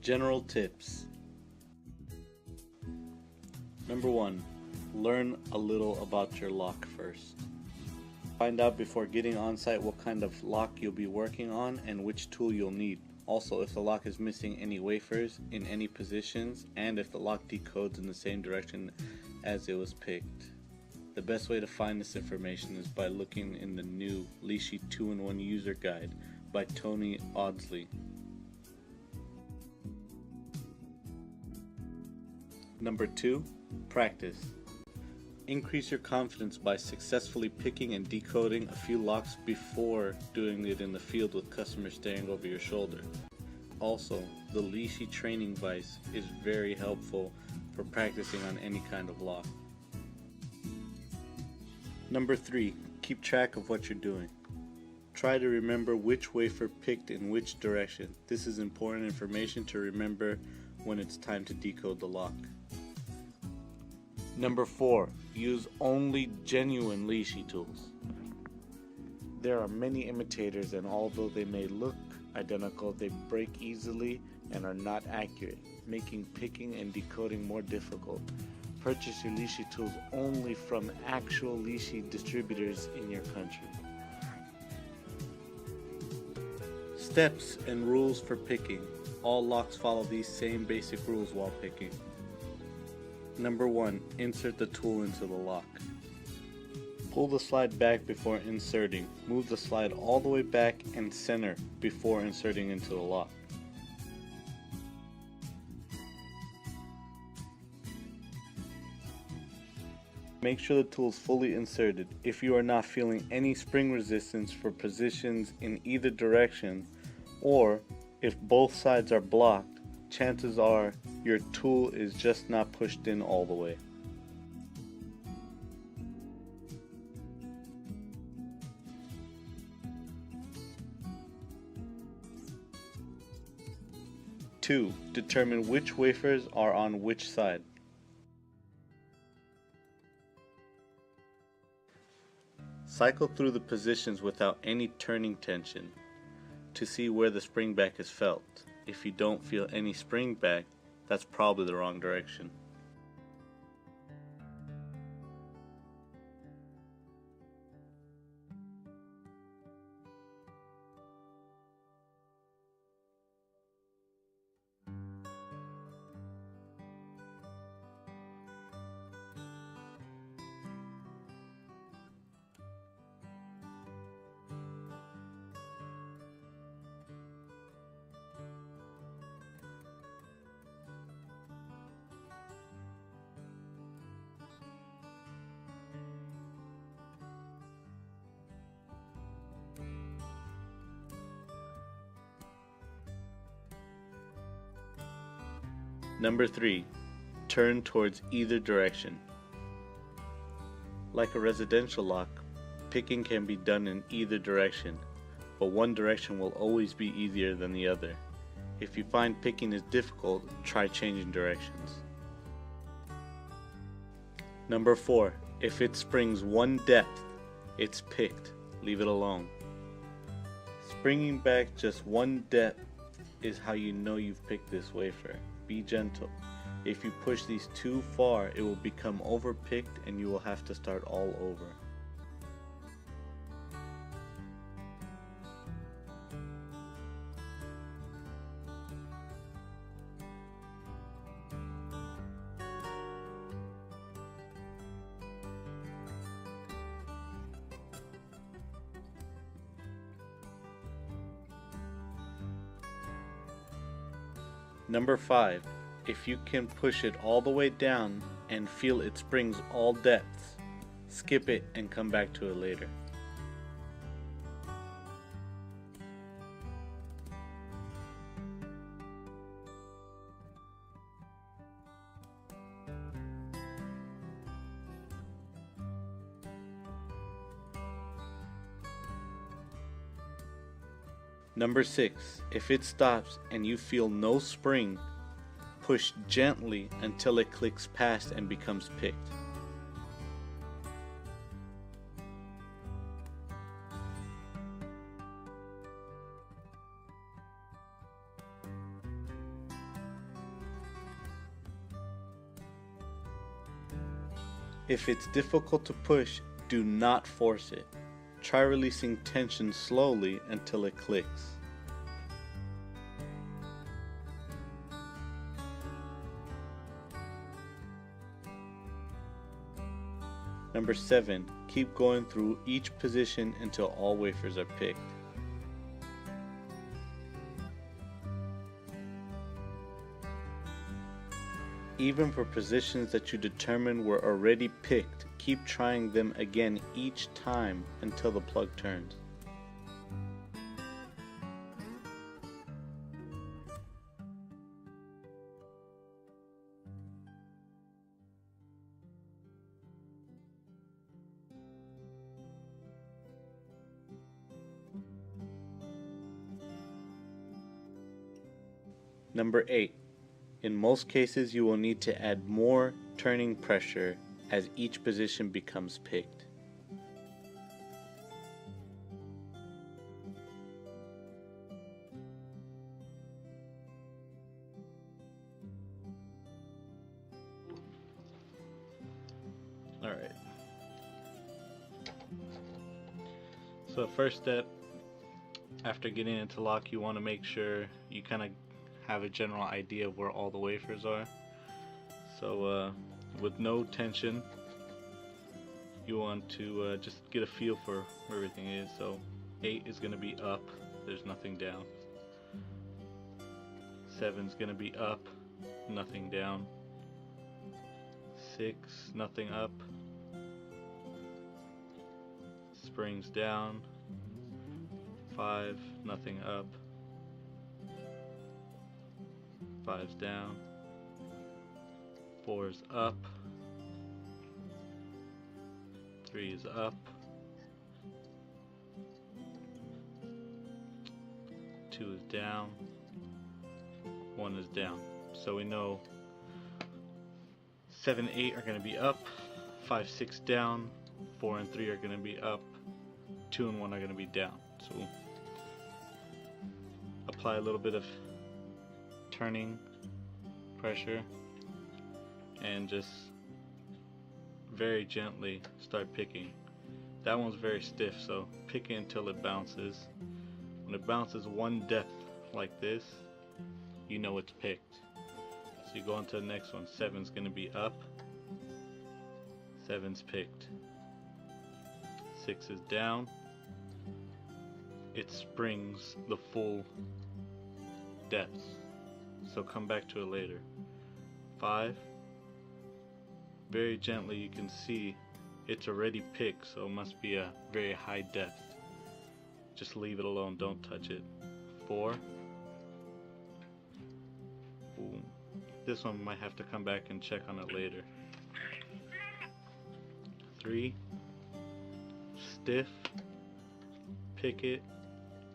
General tips. Number 1. Learn a little about your lock first. Find out before getting on site what kind of lock you'll be working on and which tool you'll need. Also, if the lock is missing any wafers in any positions and if the lock decodes in the same direction as it was picked. The best way to find this information is by looking in the new Lishi 2-in-1 User Guide by Tony Audsley. Number 2. Practice. Increase your confidence by successfully picking and decoding a few locks before doing it in the field with customers staring over your shoulder. Also, the Lishi training vise is very helpful for practicing on any kind of lock. Number 3. Keep track of what you're doing. Try to remember which wafer picked in which direction. This is important information to remember when it's time to decode the lock. Number 4. Use only genuine Lishi tools. There are many imitators, and although they may look identical, they break easily and are not accurate, making picking and decoding more difficult. Purchase your Lishi tools only from actual Lishi distributors in your country. Steps and rules for picking. All locks follow these same basic rules while picking. Number 1. Insert the tool into the lock. Pull the slide back before inserting. Move the slide all the way back and center before inserting into the lock. Make sure the tool is fully inserted. If you are not feeling any spring resistance for positions in either direction, or if both sides are blocked, chances are your tool is just not pushed in all the way. Two, determine which wafers are on which side. Cycle through the positions without any turning tension to see where the spring back is felt. If you don't feel any spring back, that's probably the wrong direction. Number 3. Turn towards either direction. Like a residential lock, picking can be done in either direction, but one direction will always be easier than the other. If you find picking is difficult, try changing directions. Number 4. If it springs one depth, it's picked. Leave it alone. Springing back just one depth is how you know you've picked this wafer. Be gentle. If you push these too far, it will become overpicked and you will have to start all over. Number 5. If you can push it all the way down and feel it springs all depths, skip it and come back to it later. Number 6. If it stops and you feel no spring, push gently until it clicks past and becomes picked. If it's difficult to push, do not force it. Try releasing tension slowly until it clicks. Number 7. Keep going through each position until all wafers are picked. Even for positions that you determined were already picked, keep trying them again each time until the plug turns. Number 8. In most cases, you will need to add more turning pressure as each position becomes picked. Alright. So the first step after getting into lock, you want to make sure you kind of have a general idea of where all the wafers are. So with no tension, you want to just get a feel for where everything is. So 8 is going to be up, there's nothing down. 7 is going to be up, nothing down. 6, nothing up. Springs down. 5, nothing up. 5's down. 4 is up. 3 is up. 2 is down. 1 is down. So we know 7, 8 are going to be up. 5, 6 down. 4 and 3 are going to be up. 2 and 1 are going to be down. So apply a little bit of turning pressure and just very gently start picking. That one's very stiff, so pick it until it bounces. When it bounces one depth like this, you know it's picked. So you go on to the next one. 7's going to be up. 7's picked. 6 is down. It springs the full depth, so come back to it later. 5, very gently you can see it's already picked, so it must be a very high depth. Just leave it alone, don't touch it. 4, ooh, this one might have to come back and check on it later. 3, stiff, pick it,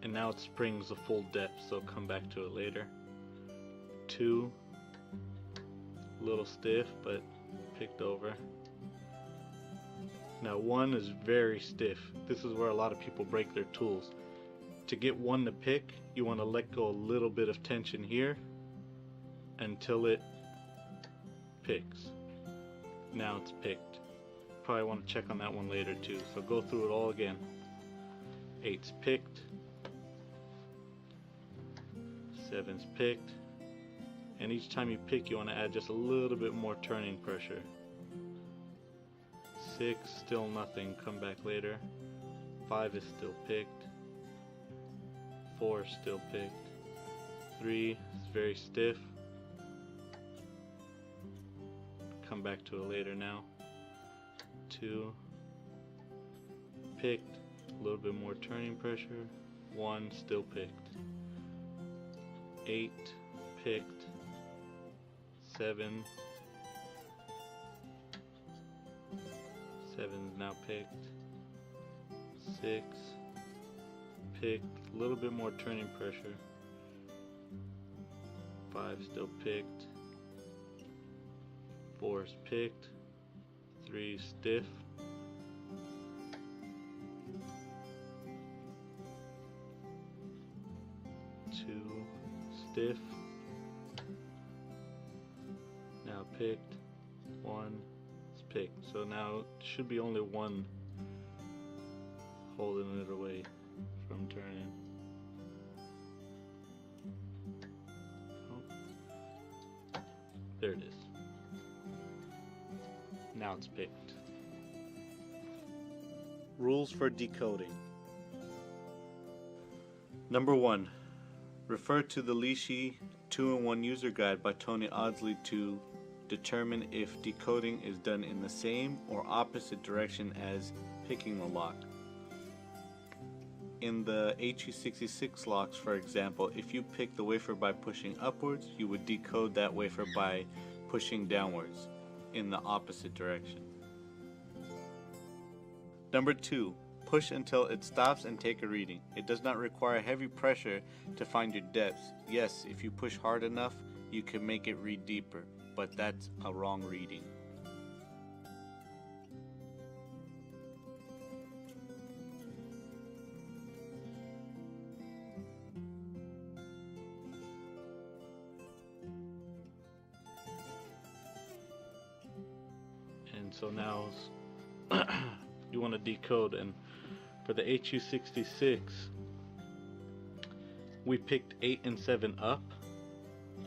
and now it springs the full depth, so come back to it later. 2, a little stiff but picked over. Now 1 is very stiff. This is where a lot of people break their tools. To get 1 to pick, you want to let go a little bit of tension here until it picks. Now it's picked. Probably want to check on that one later too, so go through it all again. 8's picked. 7's picked, and each time you pick you want to add just a little bit more turning pressure. 6, still nothing, come back later. 5 is still picked. 4 is still picked. 3 is very stiff, come back to it later now. 2, picked, a little bit more turning pressure. 1, still picked. 8, picked. 7, 7 is now picked. 6, picked, a little bit more turning pressure. 5 still picked. 4 is picked. 3 stiff. 2 stiff. Now picked. 1 is picked, so now it should be only one holding it away from turning. Oh. There it is. Now it's picked. Rules for decoding. Number 1. Refer to the Lishi 2-in-1 user guide by Tony Audsley to determine if decoding is done in the same or opposite direction as picking the lock. In the HU66 locks, for example, if you pick the wafer by pushing upwards, you would decode that wafer by pushing downwards in the opposite direction. Number 2. Push until it stops and take a reading. It does not require heavy pressure to find your depths. Yes, if you push hard enough, you can make it read deeper, but that's a wrong reading. And so now you want to decode, and for the HU66 we picked 8 and 7 up,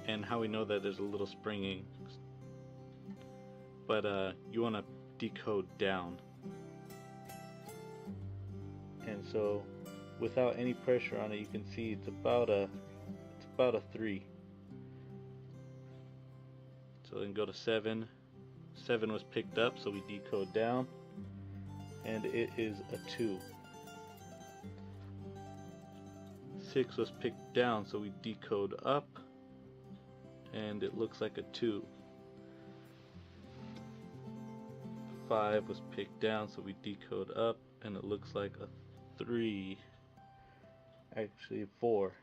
and how we know that there's a little springing, but you want to decode down, and so without any pressure on it, you can see it's about a 3. So then go to 7. 7 was picked up, so we decode down, and it is a 2. 6 was picked down, so we decode up, and it looks like a 2. 5 was picked down, so we decode up, and it looks like a 3. Actually 4.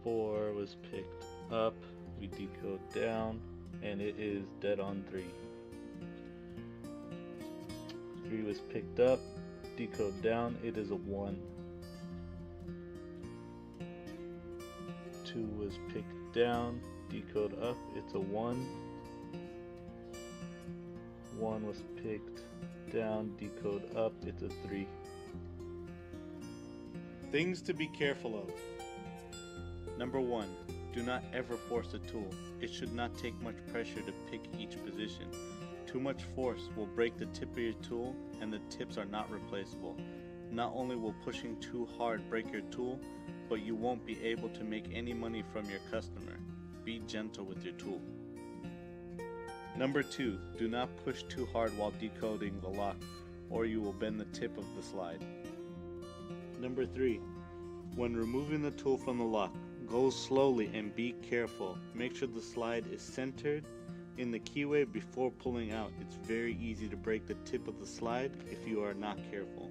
4 was picked up, we decode down, and it is dead on 3. 3 was picked up, decode down, it is a 1. 2 was picked down, decode up, it's a 1. 1 was picked down, decode up, it's a 3. Things to be careful of. Number 1. Do not ever force a tool. It should not take much pressure to pick each position. Too much force will break the tip of your tool, and the tips are not replaceable. Not only will pushing too hard break your tool, but you won't be able to make any money from your customer. Be gentle with your tool. Number 2. Do not push too hard while decoding the lock, or you will bend the tip of the slide. Number 3. When removing the tool from the lock, go slowly and be careful. Make sure the slide is centered in the keyway before pulling out. It's very easy to break the tip of the slide if you are not careful.